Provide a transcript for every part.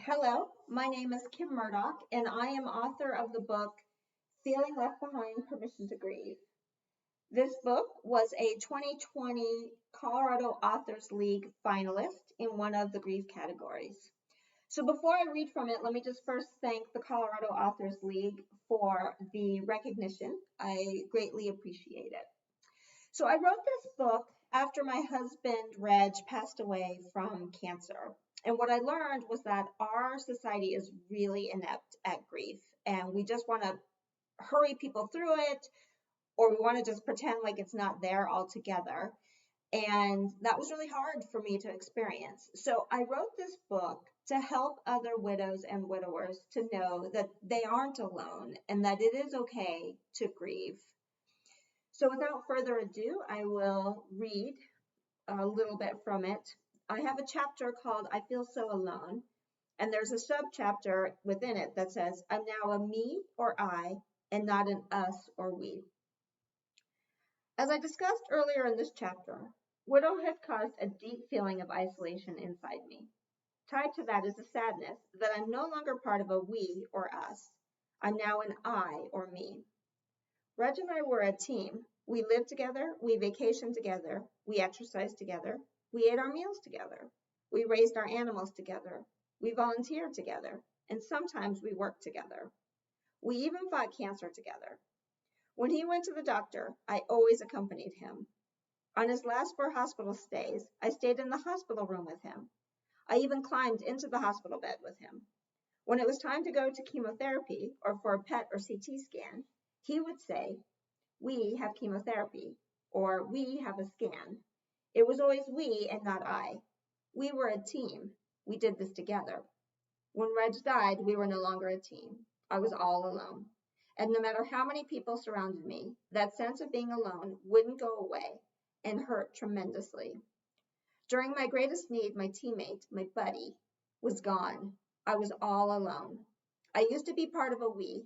Hello, my name is Kim Murdock, and I am author of the book Feeling Left Behind, Permission to Grieve. This book was a 2020 Colorado Authors League finalist in one of the Grieve categories. So before I read from it, let me just first thank the Colorado Authors League for the recognition. I greatly appreciate it. So I wrote this book after my husband, Reg, passed away from cancer. And what I learned was that our society is really inept at grief, and we just want to hurry people through it, or we want to just pretend like it's not there altogether. And that was really hard for me to experience. So I wrote this book to help other widows and widowers to know that they aren't alone and that it is okay to grieve. So without further ado, I will read a little bit from it. I have a chapter called I Feel So Alone, and there's a sub-chapter within it that says, I'm now a me or I, and not an us or we. As I discussed earlier in this chapter, widowhood caused a deep feeling of isolation inside me. Tied to that is a sadness that I'm no longer part of a we or us. I'm now an I or me. Reg and I were a team. We lived together, we vacationed together, we exercised together, we ate our meals together, we raised our animals together, we volunteered together, and sometimes we worked together. We even fought cancer together. When he went to the doctor, I always accompanied him. On his last 4 hospital stays, I stayed in the hospital room with him. I even climbed into the hospital bed with him. When it was time to go to chemotherapy or for a PET or CT scan, he would say, we have chemotherapy, or we have a scan. It was always we and not I. We were a team. We did this together. When Reg died, we were no longer a team. I was all alone. And no matter how many people surrounded me, that sense of being alone wouldn't go away and hurt tremendously. During my greatest need, my teammate, my buddy, was gone. I was all alone. I used to be part of a we.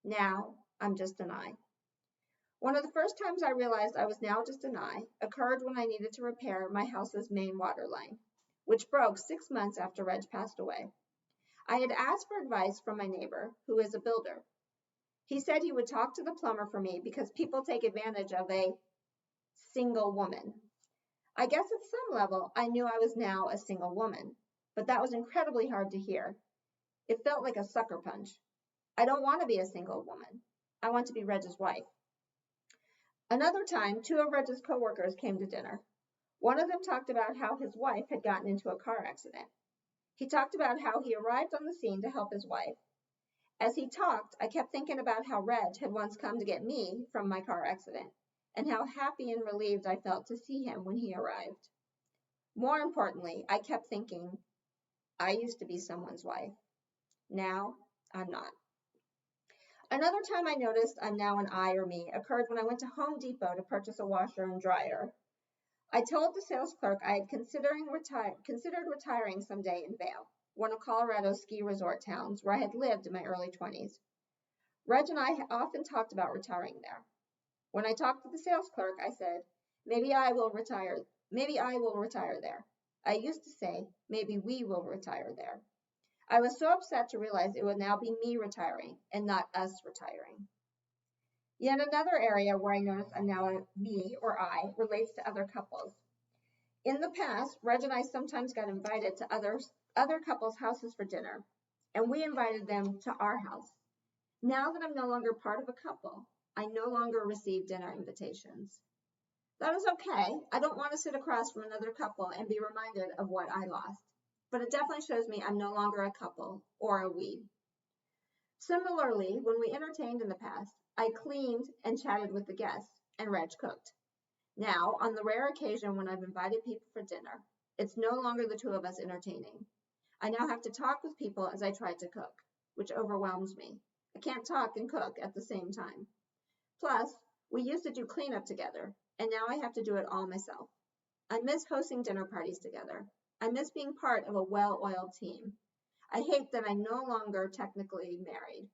Now I'm just an I. One of the first times I realized I was now just an I occurred when I needed to repair my house's main water line, which broke 6 months after Reg passed away. I had asked for advice from my neighbor, who is a builder. He said he would talk to the plumber for me because people take advantage of a single woman. I guess at some level, I knew I was now a single woman, but that was incredibly hard to hear. It felt like a sucker punch. I don't want to be a single woman. I want to be Reg's wife. Another time, 2 of Reg's coworkers came to dinner. One of them talked about how his wife had gotten into a car accident. He talked about how he arrived on the scene to help his wife. As he talked, I kept thinking about how Reg had once come to get me from my car accident, and how happy and relieved I felt to see him when he arrived. More importantly, I kept thinking, I used to be someone's wife. Now, I'm not. Another time I noticed I'm now an I or me occurred when I went to Home Depot to purchase a washer and dryer. I told the sales clerk I had considered retiring someday in Vail, one of Colorado's ski resort towns where I had lived in my early 20s. Reg and I often talked about retiring there. When I talked to the sales clerk, I said, maybe I will retire there. I used to say, maybe we will retire there. I was so upset to realize it would now be me retiring and not us retiring. Yet another area where I notice I'm now a me or I relates to other couples. In the past, Reg and I sometimes got invited to other couples' houses for dinner, and we invited them to our house. Now that I'm no longer part of a couple, I no longer receive dinner invitations. That is okay. I don't want to sit across from another couple and be reminded of what I lost. But it definitely shows me I'm no longer a couple or a we. Similarly, when we entertained in the past, I cleaned and chatted with the guests, and Reg cooked. Now, on the rare occasion when I've invited people for dinner, it's no longer the 2 of us entertaining. I now have to talk with people as I try to cook, which overwhelms me. I can't talk and cook at the same time. Plus, we used to do cleanup together, and now I have to do it all myself. I miss hosting dinner parties together. I miss being part of a well-oiled team. I hate that I'm no longer technically married.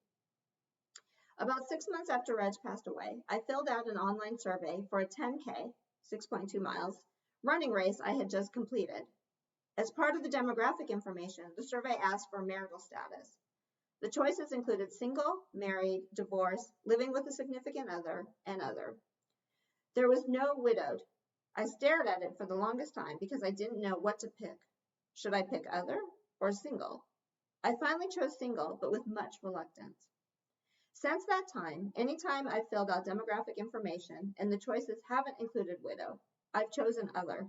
About 6 months after Reg passed away, I filled out an online survey for a 10K, 6.2 miles, running race I had just completed. As part of the demographic information, the survey asked for marital status. The choices included single, married, divorced, living with a significant other, and other. There was no widowed. I stared at it for the longest time because I didn't know what to pick. Should I pick other or single? I finally chose single, but with much reluctance. Since that time, anytime I've filled out demographic information and the choices haven't included widow, I've chosen other.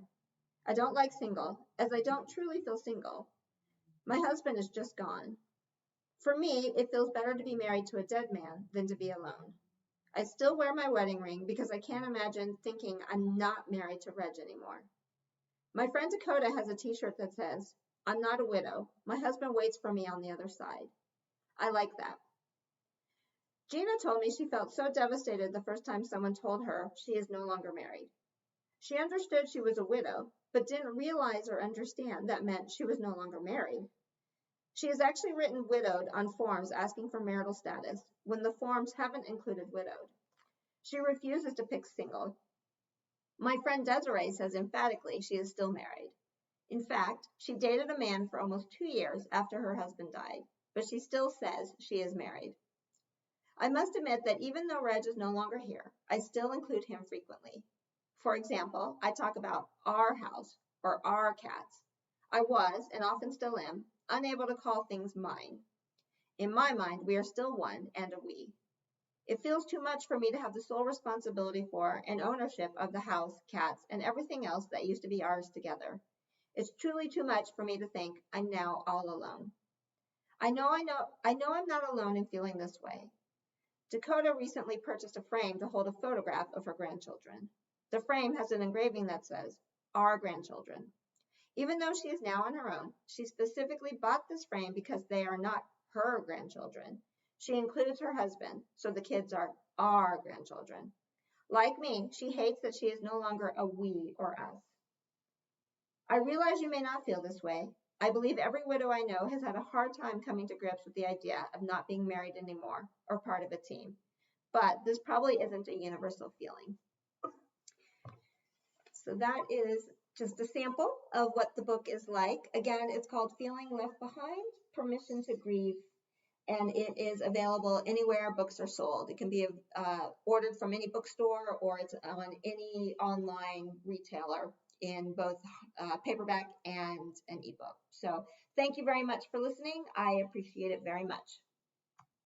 I don't like single, as I don't truly feel single. My husband is just gone. For me, it feels better to be married to a dead man than to be alone. I still wear my wedding ring because I can't imagine thinking I'm not married to Reg anymore. My friend Dakota has a t-shirt that says, "I'm not a widow. My husband waits for me on the other side." I like that. Gina told me she felt so devastated the first time someone told her she is no longer married. She understood she was a widow, but didn't realize or understand that meant she was no longer married. She has actually written widowed on forms asking for marital status when the forms haven't included widowed. She refuses to pick single. My friend Desiree says emphatically she is still married. In fact, she dated a man for almost 2 years after her husband died, but she still says she is married. I must admit that even though Reg is no longer here, I still include him frequently. For example, I talk about our house or our cats. I was, and often still am, unable to call things mine. In my mind, we are still one and a we. It feels too much for me to have the sole responsibility for and ownership of the house, cats, and everything else that used to be ours together. It's truly too much for me to think I'm now all alone. I know I'm not alone in feeling this way. Dakota recently purchased a frame to hold a photograph of her grandchildren. The frame has an engraving that says, "Our grandchildren." Even though she is now on her own, she specifically bought this frame because they are not her grandchildren. She includes her husband, so the kids are our grandchildren. Like me, she hates that she is no longer a we or us. I realize you may not feel this way. I believe every widow I know has had a hard time coming to grips with the idea of not being married anymore or part of a team. But this probably isn't a universal feeling. So that is just a sample of what the book is like. Again, it's called Feeling Left Behind, Permission to Grieve, and it is available anywhere books are sold. It can be ordered from any bookstore or it's on any online retailer in both paperback and an ebook. So thank you very much for listening. I appreciate it very much.